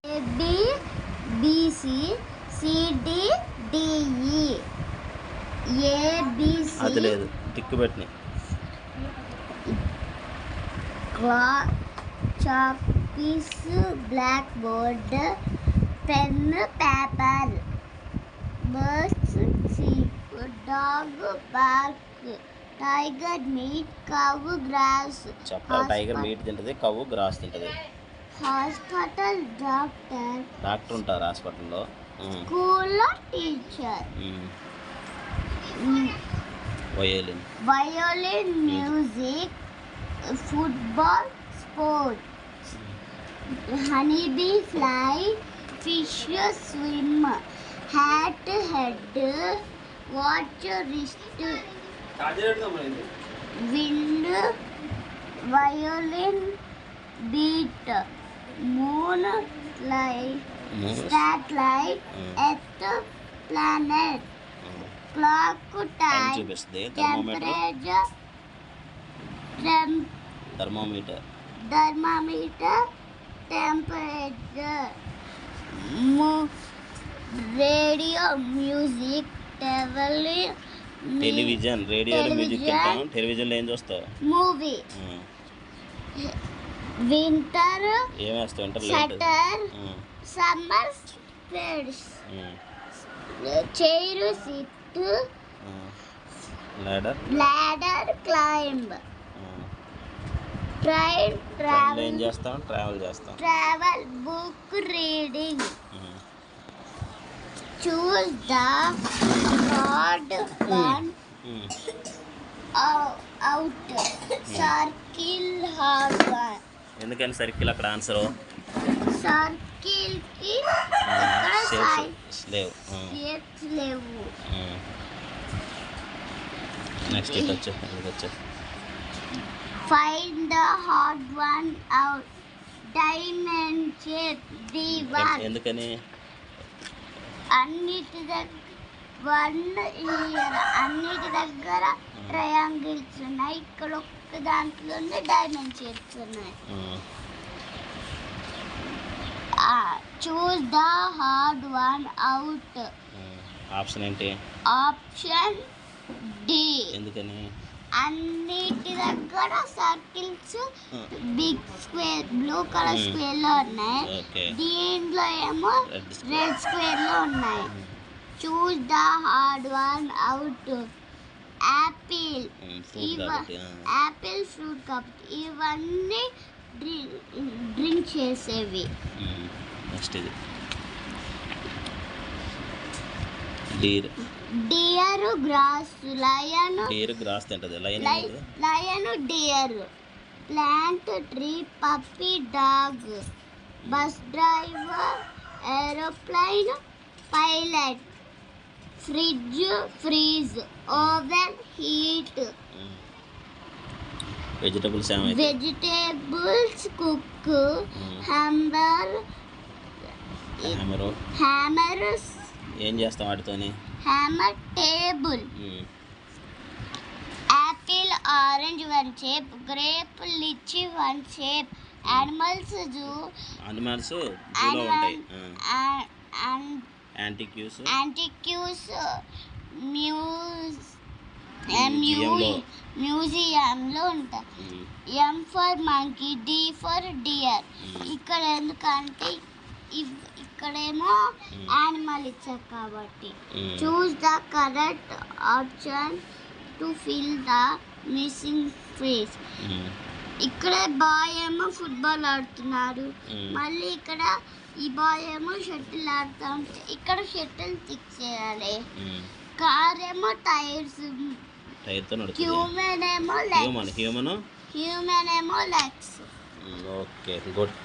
AB B C C D D E A B C అది లేదు tick పెట్టిన chalk piece blackboard pen paper birds sheep dog bark tiger meat cow grass చెప్పాలి. Tiger meat తింటది, cow grass తింటది. Hospital doctor ఉంటారు హాస్పిటల్లో. స్కూల్లో teacher violin music football sport honeybee fly fish swim hat head watch wrist wind violin beat moon light satellite earth planet clock time temperature thermometer temperature radio music టెలివిజన్ రేడియోలో మ్యూజిక్ వింటాం. టెలివిజన్లో ఏం చూస్తావు? మూవీ వింటర్ ఏమేస్తావు? Sweater summer specs chair sit ladder climb train travel ఏం చేస్తాం? Travel book reading choose the కార్డ్ one out circle odd one. ఎందుకని సర్కిల్ అక్కడ ఆన్సర్? సర్కిల్ కి లేవు. నెక్స్ట్ వచ్చే find the odd one out diamond shape D1. ఎందుకని? అన్నిటి దగ్గర ట్రయాంగిల్స్ ఉన్నాయి, ఇక్కడ ఒక్క దాంట్లోనే డైమండ్ షేప్స్ ఉన్నాయి. Choose the odd one out. Option ఏంటి? Option D. ఎందుకని? అన్నిటి దగ్గర circles big square blue colour square లో ఉన్నాయి, దీంట్లో ఏమో రెడ్ స్క్వేర్ లో ఉన్నాయి. Choose the odd one out. Apple fruit కాబట్టి ఇవన్నీ డ్రింక్ చేసేవి. నెక్స్ట్ ఇది డియర్ గ్రాస్ గ్రాస్ తింటది. Lion deer plant tree puppy dog bus driver aeroplane pilot fridge freeze oven heat. Vegetables cook hammer ఏం చేస్తాం వాటితోని? Hammer table. Apple orange one shape, grape lychee one shape. Animals జూలో ఉంటాయి. Antiques మ్యూజియంలో ఉంటాయి. M for monkey, D for deer. ఇక్కడ ఎందుకంటే ఇక్కడేమో యానిమల్ ఇచ్చారు కాబట్టి. Choose the correct option to fill the missing space. ఇక్కడ బాయ్ ఏమో ఫుట్బాల్ ఆడుతున్నారు, మళ్ళీ ఇక్కడ ఈ బాయ్ ఏమో షటిల్ ఆడుతూ ఉంటే ఇక్కడ షటిల్ టిక్ చేయాలి. కార్ ఏమో టైర్స్, హ్యూమన్ ఏమో లెగ్స్. Okay good.